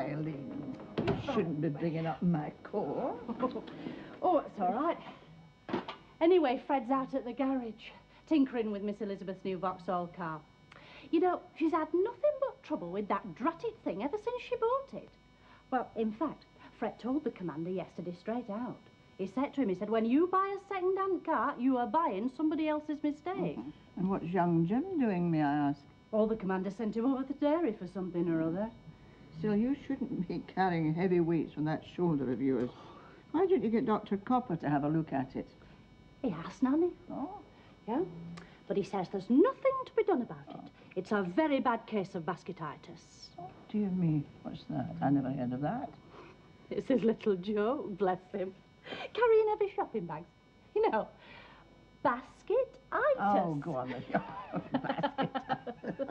Eileen, you shouldn't be bringing up my core. Oh, it's all right. Anyway, Fred's out at the garage, tinkering with Miss Elizabeth's new Vauxhall car. You know, she's had nothing but trouble with that dratted thing ever since she bought it. Well, in fact, Fred told the commander yesterday straight out. He said to him, he said, when you buy a second-hand car, you are buying somebody else's mistake. And what's young Jim doing, may I ask? Oh, the commander sent him over to the dairy for something or other. Still, you shouldn't be carrying heavy weights on that shoulder of yours. Why don't you get Dr. Copper to have a look at it? He asked, Nanny. Oh? Yeah? But he says there's nothing to be done about it. It's a very bad case of basketitis. Oh, dear me. What's that? I never heard of that. It's his little joke, bless him. Carrying heavy shopping bags. You know, basketitis. Oh, go on with your basket.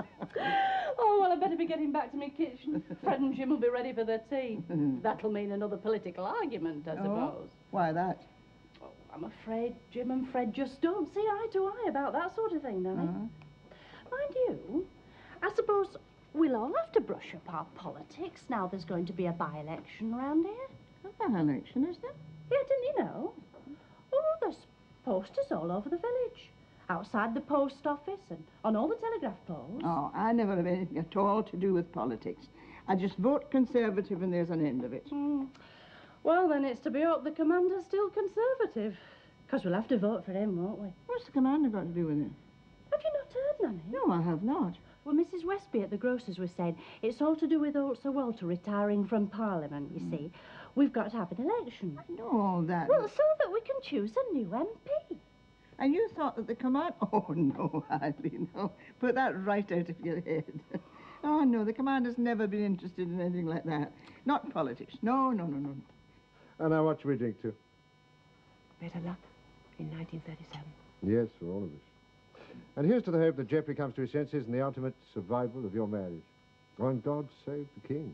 Oh, well, I better be getting back to my kitchen. Fred and Jim will be ready for their tea. That'll mean another political argument, I suppose. Why that? Oh, I'm afraid Jim and Fred just don't see eye to eye about that sort of thing, Nanny. Mind you, I suppose we'll all have to brush up our politics now there's going to be a by-election around here. A by-election, is there? Yeah, didn't you know? Oh, there's posters all over the village. Outside the post office and on all the telegraph poles. Oh, I never have anything at all to do with politics. I just vote Conservative and there's an end of it. Well, then it's to be hoped the commander's still Conservative. Because we'll have to vote for him, won't we? What's the commander got to do with it? Have you not heard, Nanny? No, I have not. Well, Mrs. Westby at the grocer's was saying it's all to do with old Sir Walter retiring from Parliament, you see. We've got to have an election. I know all that. Well, so that we can choose a new MP. And you thought that the command... Oh, no, Eileen, no. Put that right out of your head. Oh, no, the commander's never been interested in anything like that. Not politics. No, no, no, no. And now what should we drink to? Better luck in 1937. Yes, for all of us. And here's to the hope that Geoffrey comes to his senses and the ultimate survival of your marriage. And God save the King.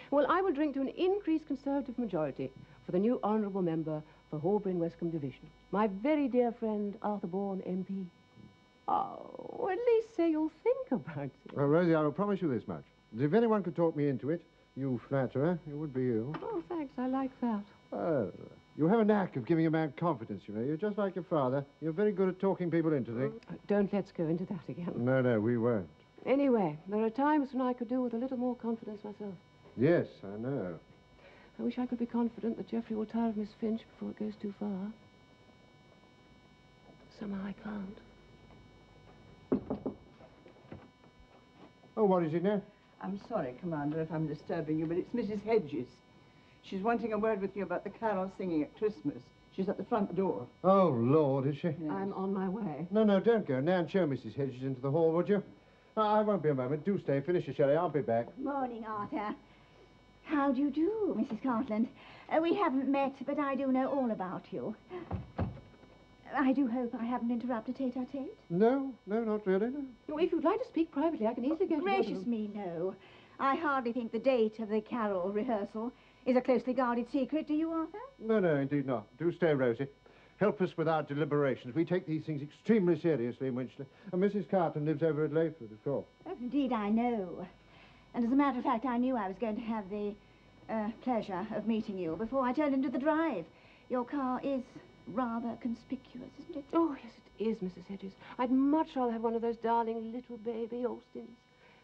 Well, I will drink to an increased Conservative majority for the new honourable member for Horbury and Westcombe Division, my very dear friend Arthur Bourne, MP. Oh, at least say you'll think about it. Well, Rosie, I will promise you this much. That if anyone could talk me into it, you flatterer, it would be you. Oh, thanks, I like that. Well, you have a knack of giving a man confidence, you know. You're just like your father. You're very good at talking people into things. Don't let's go into that again. No, no, we won't. Anyway, there are times when I could do with a little more confidence myself. Yes, I know. I wish I could be confident that Geoffrey will tire of Miss Finch before it goes too far. Somehow I can't. Oh, what is it now? I'm sorry, Commander, if I'm disturbing you, but it's Mrs. Hedges. She's wanting a word with you about the carol singing at Christmas. She's at the front door. Oh, Lord, is she? Yes. I'm on my way. No, no, don't go. Now and show Mrs. Hedges into the hall, would you? I won't be a moment. Do stay. Finish your sherry. I'll be back. Morning, Arthur. How do you do, Mrs. Cartland? We haven't met, but I do know all about you. I do hope I haven't interrupted tete-a-tete. No, no, not really, no. Oh, if you'd like to speak privately, I can easily go to the other Gracious room. me, no. I hardly think the date of the carol rehearsal is a closely guarded secret, do you, Arthur? No, no, indeed not. Do stay, Rosie. Help us with our deliberations. We take these things extremely seriously in Winchley. And Mrs. Carton lives over at Layford, of course. Oh, indeed, I know. And as a matter of fact, I knew I was going to have the pleasure of meeting you before I turned into the drive. Your car is rather conspicuous, isn't it? Oh, yes, it is, Mrs. Hedges. I'd much rather have one of those darling little baby Austins.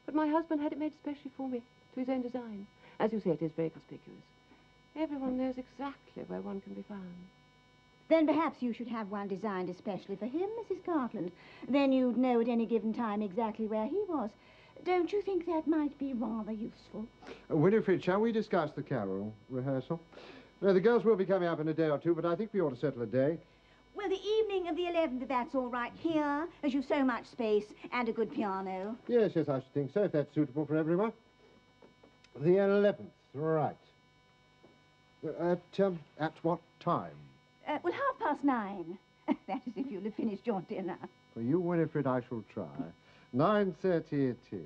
But my husband had it made specially for me, to his own design. As you say, it is very conspicuous. Everyone knows exactly where one can be found. Then perhaps you should have one designed especially for him, Mrs. Cartland. Then you'd know at any given time exactly where he was. Don't you think that might be rather useful? Winifred, shall we discuss the carol rehearsal? No, the girls will be coming up in a day or two, but I think we ought to settle a day. Well, the evening of the 11th, if that's all right, here, as you've so much space and a good piano. Yes, yes, I should think so, if that's suitable for everyone. The 11th, right. At what time? Well, 9:30. That is, if you'll have finished your dinner. For you, Winifred, I shall try. 9:30 it is.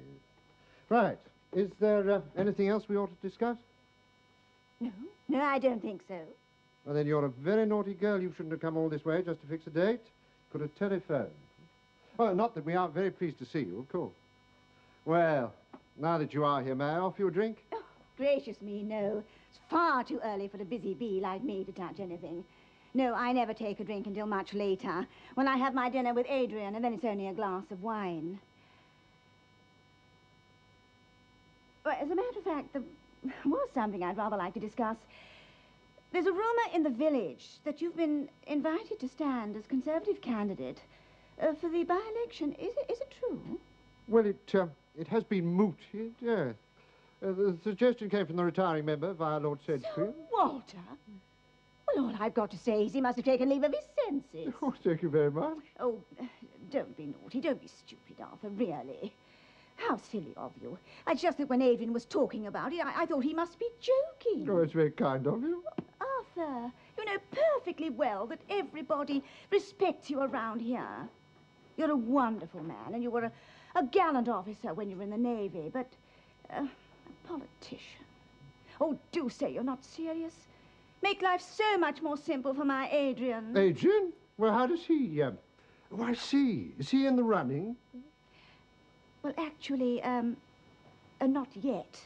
Right. Is there anything else we ought to discuss? No, I don't think so. Well, then you're a very naughty girl. You shouldn't have come all this way just to fix a date. Could have telephoned. Oh, not that we aren't very pleased to see you, of course. Well, now that you are here, may I offer you a drink? Oh, gracious me, no. It's far too early for a busy bee like me to touch anything. No, I never take a drink until much later, when I have my dinner with Adrian, and then it's only a glass of wine. Well, as a matter of fact, there was something I'd rather like to discuss. There's a rumour in the village that you've been invited to stand as Conservative candidate for the by-election. Is it true? Well, it has been mooted, yes. The suggestion came from the retiring member via Lord Sedgefield. So, Walter? Well, all I've got to say is he must have taken leave of his senses. Oh, thank you very much. Oh, don't be naughty, don't be stupid, Arthur, really. How silly of you. It's just that when Adrian was talking about it, I thought he must be joking. Oh, it's very kind of you. Arthur, you know perfectly well that everybody respects you around here. You're a wonderful man, and you were a gallant officer when you were in the Navy, but a politician. Oh, do say you're not serious. Make life so much more simple for my Adrian. Adrian? Well, how does he, Oh, I see. Is he in the running? Well, actually, not yet.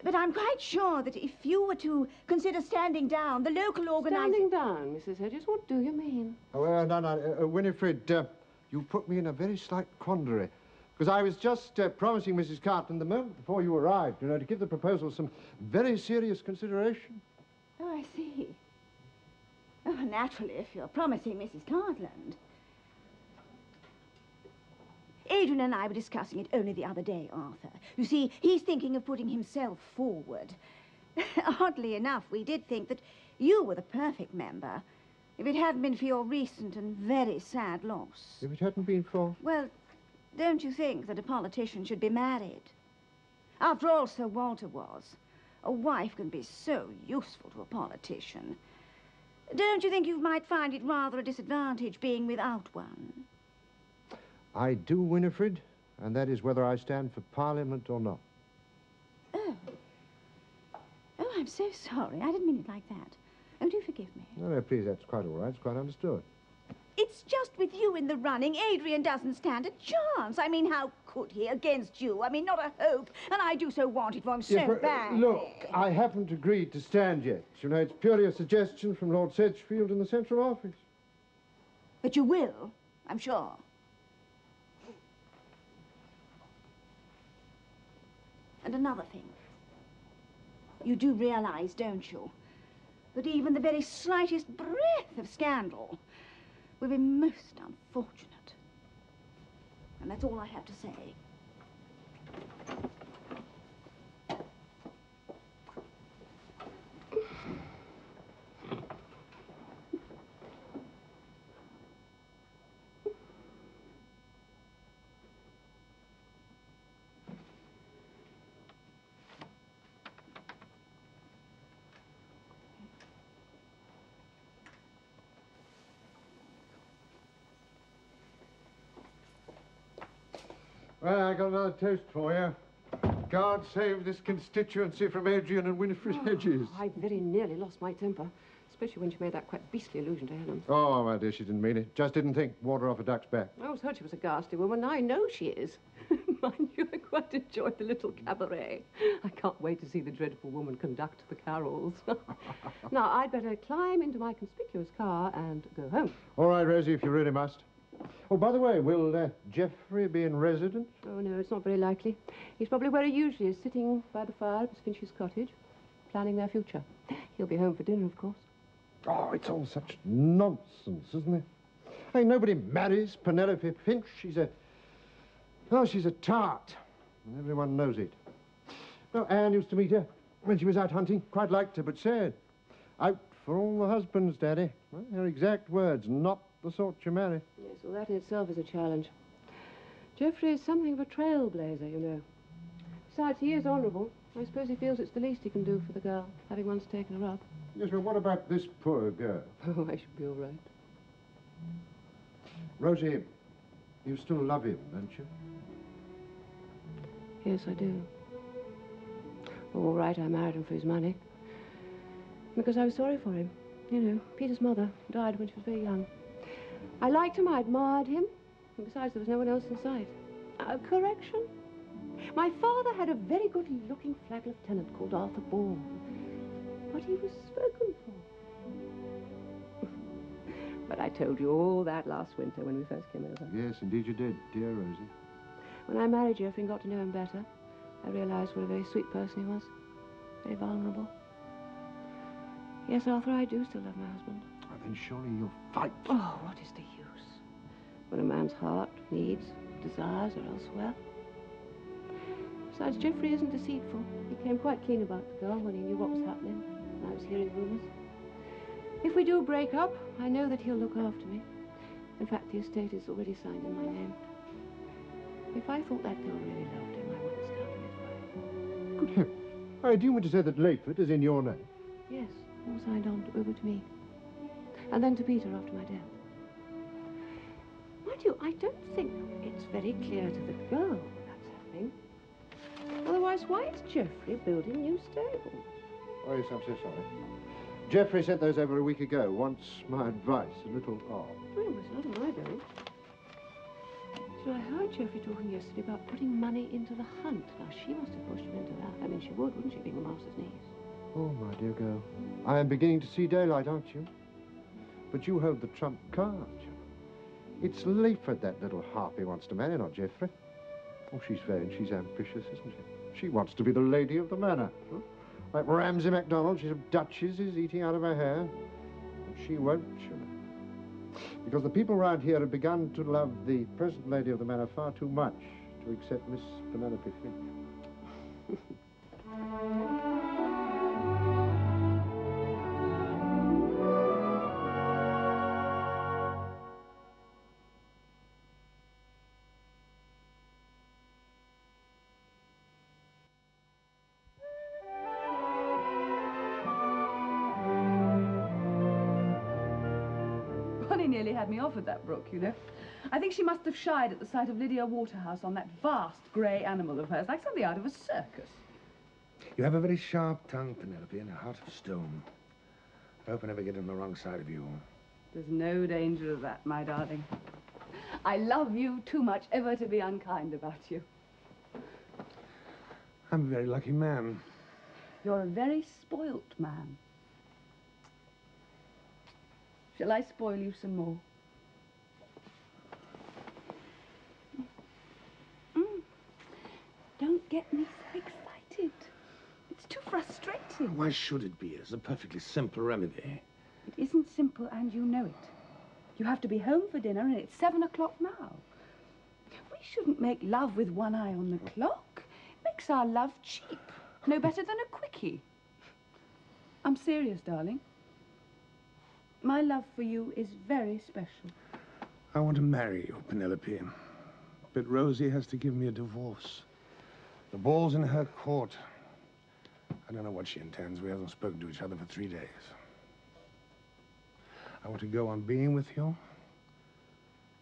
But I'm quite sure that if you were to consider standing down, the local organizer... Standing down, Mrs. Hedges? What do you mean? Oh, no, Winifred, you put me in a very slight quandary. Because I was just promising Mrs. Carton the moment before you arrived, you know, to give the proposal some very serious consideration. Oh, I see. Oh, naturally, if you're promising Mrs. Cartland. Adrian and I were discussing it only the other day, Arthur. You see, he's thinking of putting himself forward. Oddly enough, we did think that you were the perfect member, if it hadn't been for your recent and very sad loss. If it hadn't been for... Well, don't you think that a politician should be married? After all, Sir Walter was. A wife can be so useful to a politician. Don't you think you might find it rather a disadvantage being without one? I do, Winifred, and that is whether I stand for Parliament or not. Oh. Oh, I'm so sorry. I didn't mean it like that. Oh, do forgive me. No, please, that's quite all right. It's quite understood. It's just with you in the running, Adrian doesn't stand a chance. I mean, how could he against you? I mean, not a hope. And I do so want it for him so badly. Look, I haven't agreed to stand yet. You know, it's purely a suggestion from Lord Sedgefield in the central office. But you will, I'm sure. And another thing. You do realize, don't you, that even the very slightest breath of scandal will be most unfortunate. And that's all I have to say. Well, I got another toast for you. God save this constituency from Adrian and Winifred Hedges. I very nearly lost my temper, especially when she made that quite beastly allusion to Helen. Oh, my dear, she didn't mean it. Just didn't think. Water off a duck's back. I always heard she was a ghastly woman. Now I know she is. Mind you, I quite enjoyed the little cabaret. I can't wait to see the dreadful woman conduct the carols. Now, I'd better climb into my conspicuous car and go home. All right, Rosie, if you really must. Oh, by the way, will Geoffrey be in residence? Oh, no, it's not very likely. He's probably where he usually is, sitting by the fire at Miss Finch's cottage, planning their future. He'll be home for dinner, of course. Oh, it's all such nonsense, isn't it? Hey, nobody marries Penelope Finch. She's a tart. And everyone knows it. No, Anne used to meet her when she was out hunting. Quite liked her, but said, out for all the husbands, Daddy. Well, her exact words, not the sort you marry. Yes, well, that in itself is a challenge. Geoffrey is something of a trailblazer, you know. Besides, he is honourable. I suppose he feels it's the least he can do for the girl, having once taken her up. Yes, well, what about this poor girl? Oh, I should be all right. Rosie, you still love him, don't you? Yes, I do. All right, I married him for his money. Because I was sorry for him. You know, Peter's mother died when she was very young. I liked him, I admired him, and besides, there was no one else in sight. Correction? My father had a very good-looking flag lieutenant called Arthur Bourne, but he was spoken for. But I told you all that last winter when we first came over. Yes, indeed you did, dear Rosie. When I married Geoffrey and got to know him better, I realized what a very sweet person he was. Very vulnerable. Yes, Arthur, I do still love my husband. Well, then surely you'll fight. Oh, what is the use? When a man's heart, needs, desires are elsewhere. Besides, Geoffrey isn't deceitful. He came quite clean about the girl when he knew what was happening, and I was hearing rumors. If we do break up, I know that he'll look after me. In fact, the estate is already signed in my name. If I thought that girl really loved him, I wouldn't stand in his way. Good heavens. Do you mean to say that Layford is in your name? Yes, all signed on over to me. And then to Peter after my death. Mind you, I don't think it's very clear to the girl that's happening. Otherwise, why is Geoffrey building new stables? Oh, yes, I'm so sorry. Geoffrey sent those over a week ago. Wants my advice, a little odd. Well, it's not of my doing. So I heard Geoffrey talking yesterday about putting money into the hunt. Now, she must have pushed him into that. I mean, she would, wouldn't she, being the master's niece? Oh, my dear girl. I am beginning to see daylight, aren't you? But you hold the trump card, you know. It's Layford that little harpy wants to marry, not Geoffrey. Oh, she's vain, she's ambitious, isn't she? She wants to be the lady of the manor. Huh? Like Ramsay MacDonald, she's a duchess, is eating out of her hair. And she won't, you know. Because the people round here have begun to love the present lady of the manor far too much to accept Miss Penelope Finch. Bonnie nearly had me off at that brook, you know. I think she must have shied at the sight of Lydia Waterhouse on that vast grey animal of hers, like something out of a circus. You have a very sharp tongue, Penelope, and a heart of stone. I hope I never get on the wrong side of you. There's no danger of that, my darling. I love you too much ever to be unkind about you. I'm a very lucky man. You're a very spoilt man. Shall I spoil you some more? Don't get me so excited. It's too frustrating. Why should it be? It's a perfectly simple remedy. It isn't simple, and you know it. You have to be home for dinner, and it's 7 o'clock now. We shouldn't make love with one eye on the clock. It makes our love cheap. No better than a quickie. I'm serious, darling. My love for you is very special. I want to marry you, Penelope. But Rosie has to give me a divorce. The ball's in her court. I don't know what she intends. We haven't spoken to each other for 3 days. I want to go on being with you,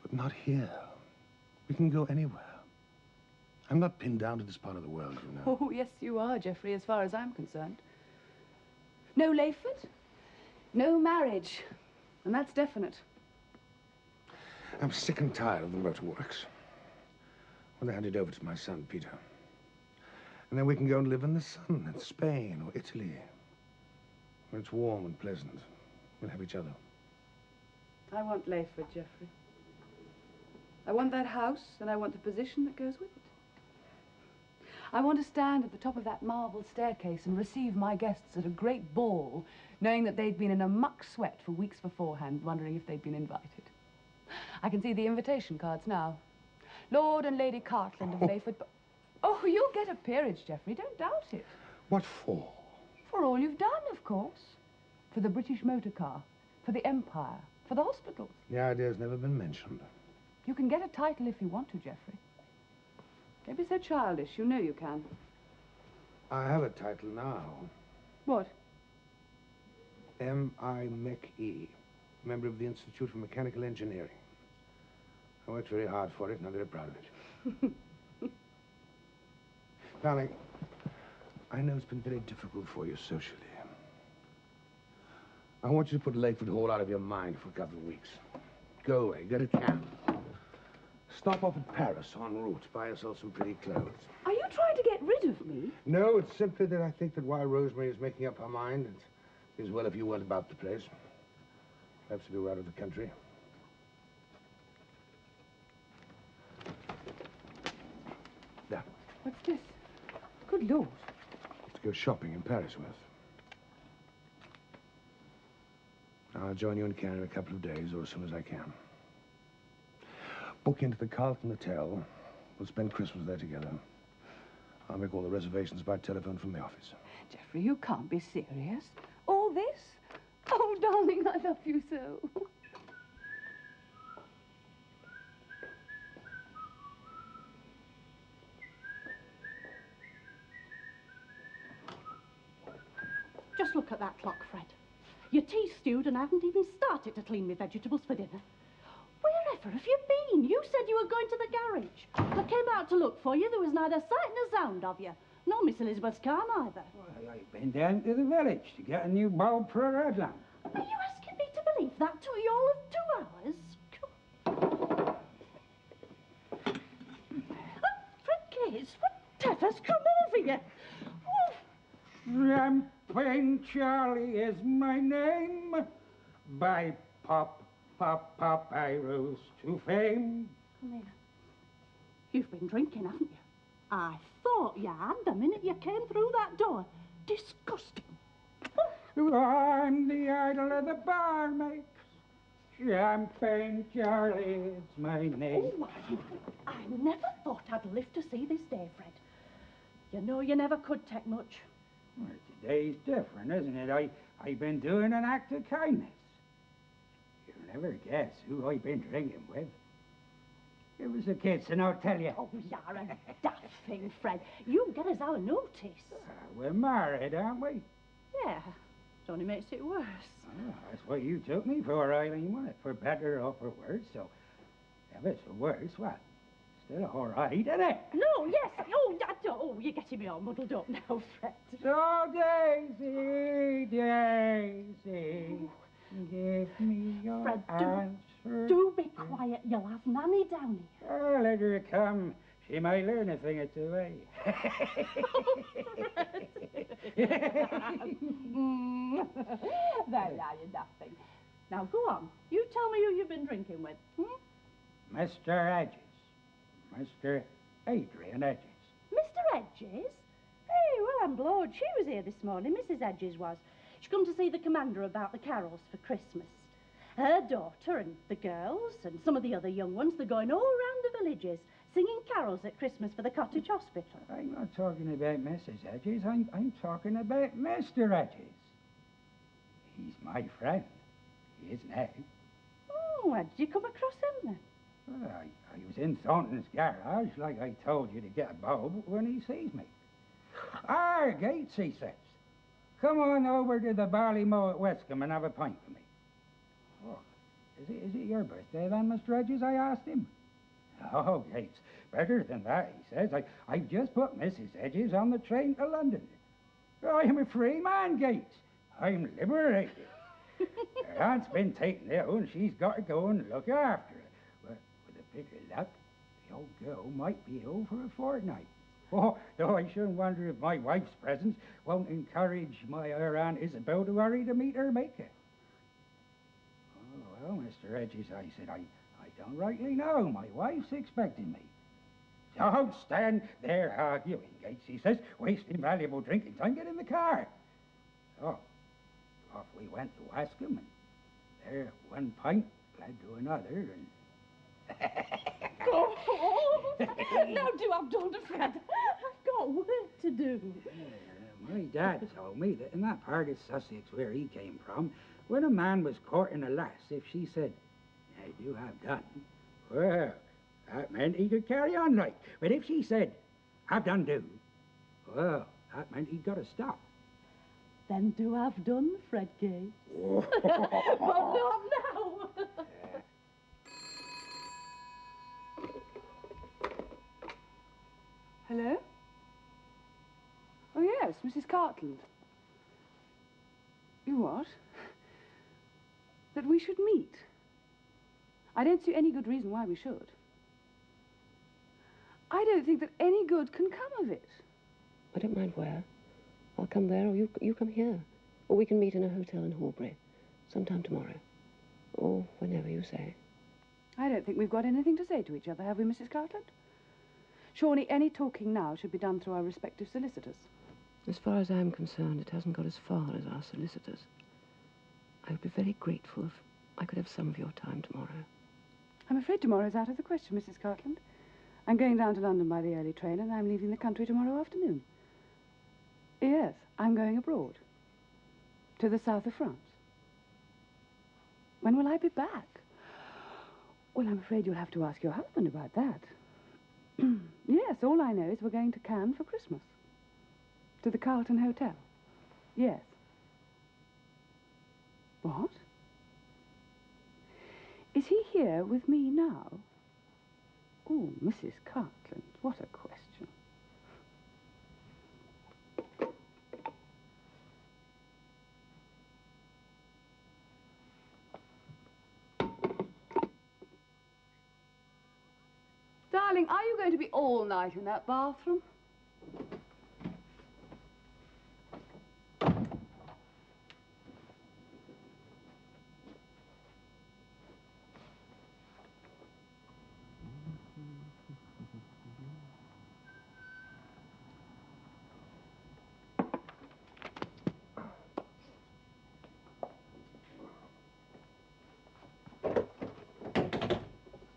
but not here. We can go anywhere. I'm not pinned down to this part of the world, you know. Oh, yes, you are, Geoffrey, as far as I'm concerned. No Layford, no marriage, and that's definite. I'm sick and tired of the motor works. I want to hand it over to my son, Peter. And then we can go and live in the sun in Spain or Italy, where it's warm and pleasant. We'll have each other. I want Layford, Geoffrey. I want that house, and I want the position that goes with it. I want to stand at the top of that marble staircase and receive my guests at a great ball, knowing that they'd been in a muck sweat for weeks beforehand, wondering if they'd been invited. I can see the invitation cards now. Lord and Lady Cartland of Layford. Oh, you'll get a peerage, Geoffrey, don't doubt it. What for? For all you've done, of course. For the British motor car, for the Empire, for the hospitals. The idea's never been mentioned. You can get a title if you want to, Geoffrey. Don't be so childish. You know you can. I have a title now. What? M.I.Mech.E., member of the Institute for Mechanical Engineering. I worked very hard for it, and I'm very proud of it. Darling, I know it's been very difficult for you socially. I want you to put Layford Hall out of your mind for a couple of weeks. Go away, go to camp. Stop off at Paris en route. Buy yourself some pretty clothes. Are you trying to get rid of me? No, it's simply that I think that while Rosemary is making up her mind, it's as well if you weren't about the place. Perhaps if you were out of the country. There. What's this? Good Lord. Let's go shopping in Paris with. I'll join you in Cannes in a couple of days, or as soon as I can. Book into the Carlton Hotel. We'll spend Christmas there together. I'll make all the reservations by telephone from the office. Geoffrey, you can't be serious. All this? Oh, darling, I love you so. Just look at that clock, Fred. Your tea's stewed and I haven't even started to clean my vegetables for dinner. Wherever have you been? You said you were going to the garage. I came out to look for you. There was neither sight nor sound of you. Nor Miss Elizabeth's car, neither. Well, I've been down to the village to get a new bulb for a red lamp. Are you asking me to believe that took you all of 2 hours? Fred Case, whatever's come over you? Oh. Champagne Charlie is my name. By pop, pop, pop, I rose to fame. Come here. You've been drinking, haven't you? I thought you had the minute you came through that door. Disgusting. I'm the idol of the bar makes. Champagne Charlie is my name. Oh, I never thought I'd live to see this day, Fred. You know you never could take much. Well, today's different, isn't it? I've been doing an act of kindness. You'll never guess who I've been drinking with. Give us a kiss and I'll tell you. Oh, you're a daft thing, Fred. You get us our notice. We're married, aren't we? Yeah, it only makes it worse. Oh, that's what you took me for, Eileen, wasn't it? For better or for worse. So, if it's for worse, well, still all right, isn't it? No, yes. Oh, you're getting me all muddled up now, Fred. So, Daisy, Daisy, give me your Fred, answer. do be quiet. You'll have Nanny down here. Oh, let her come. She might learn a thing or two, eh? There, you daft thing. Now, go on. You tell me who you've been drinking with. Mr. Hedges. Mr. Adrian Hedges. Mr. Hedges? Hey, well, I'm blowed. She was here this morning, Mrs. Hedges was. She come to see the commander about the carols for Christmas. Her daughter and the girls and some of the other young ones, they're going all around the villages singing carols at Christmas for the cottage hospital. I'm not talking about Mrs. Hedges. I'm talking about Mr. Hedges. He's my friend. He is now. Oh, how did you come across him then? Well, I was in Thornton's garage, like I told you, to get a bulb when he sees me. Gates, he says. Come on over to the Barley Mow at Westcombe and have a pint with me. Oh, is it your birthday then, Mr. Hedges? I asked him. Oh, Gates, better than that, he says. I've just put Mrs. Hedges on the train to London. I am a free man, Gates. I'm liberated. Her aunt's been taken ill and she's got to go and look after her. But with a bit of luck, the old girl might be ill for a fortnight. Oh, though I shouldn't wonder if my wife's presence won't encourage her Aunt Isabel to hurry to meet her maker. Oh, well, Mr. Hedges, I said, I don't rightly know. My wife's expecting me. Don't stand there arguing, Gates, he says, wasting valuable drinking time. Get in the car. So, off we went to Wascombe, and there one pint led to another, and... Oh, now do I've done to Fred. I've got work to do. My dad told me that in that part of Sussex where he came from, when a man was courting a lass, if she said, "I do have done," well, that meant he could carry on like. But if she said, "Have done do," well, that meant he'd got to stop. Then do I've done, Fred Gates. But not now. Hello? Oh, yes, Mrs. Cartland. You what? That we should meet. I don't see any good reason why we should. I don't think that any good can come of it. I don't mind where. I'll come there, or you come here. Or we can meet in a hotel in Horbury sometime tomorrow. Or whenever you say. I don't think we've got anything to say to each other, have we, Mrs. Cartland? Surely any talking now should be done through our respective solicitors. As far as I'm concerned, it hasn't got as far as our solicitors. I would be very grateful if I could have some of your time tomorrow. I'm afraid tomorrow's out of the question, Mrs. Cartland. I'm going down to London by the early train, and I'm leaving the country tomorrow afternoon. Yes, I'm going abroad. To the south of France. When will I be back? Well, I'm afraid you'll have to ask your husband about that. Yes, all I know is we're going to Cannes for Christmas. To the Carlton Hotel. Yes. What? Is he here with me now? Oh, Mrs. Cartland, what a question. Darling, are you going to be all night in that bathroom?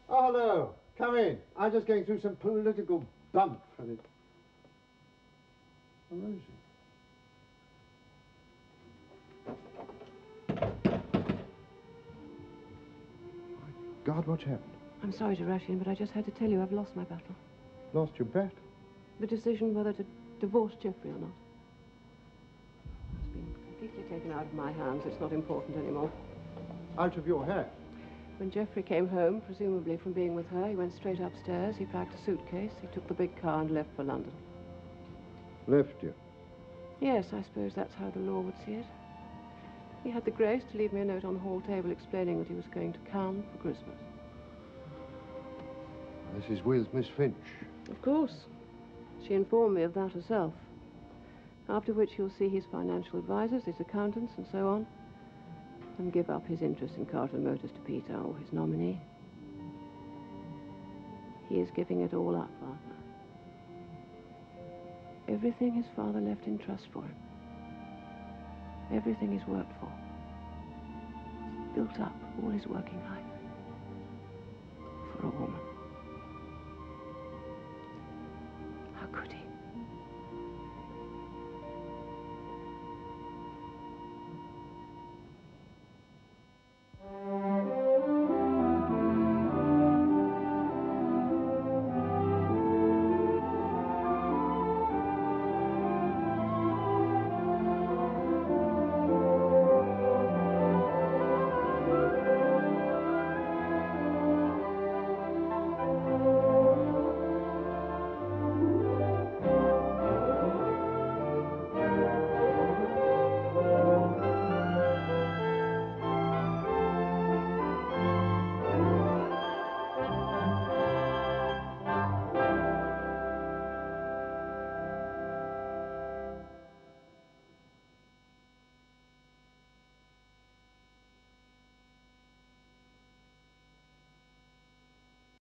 Oh, hello. Come in. I'm just going through some political bump. And it... Oh, Rosie. My God, what's happened? I'm sorry to rush in, but I just had to tell you I've lost my battle. Lost your bet? The decision whether to divorce Geoffrey or not. It's been completely taken out of my hands. It's not important anymore. Out of your hair? When Geoffrey came home, presumably from being with her, he went straight upstairs, he packed a suitcase, he took the big car and left for London. Left you? Yes, I suppose that's how the law would see it. He had the grace to leave me a note on the hall table explaining that he was going to Cannes for Christmas. This is with Miss Finch. Of course. She informed me of that herself. After which he'll see his financial advisors, his accountants, and so on, and give up his interest in Carter Motors to Peter, or his nominee. He is giving it all up, Arthur. Everything his father left in trust for him. Everything he's worked for. Built up all his working life. For a woman.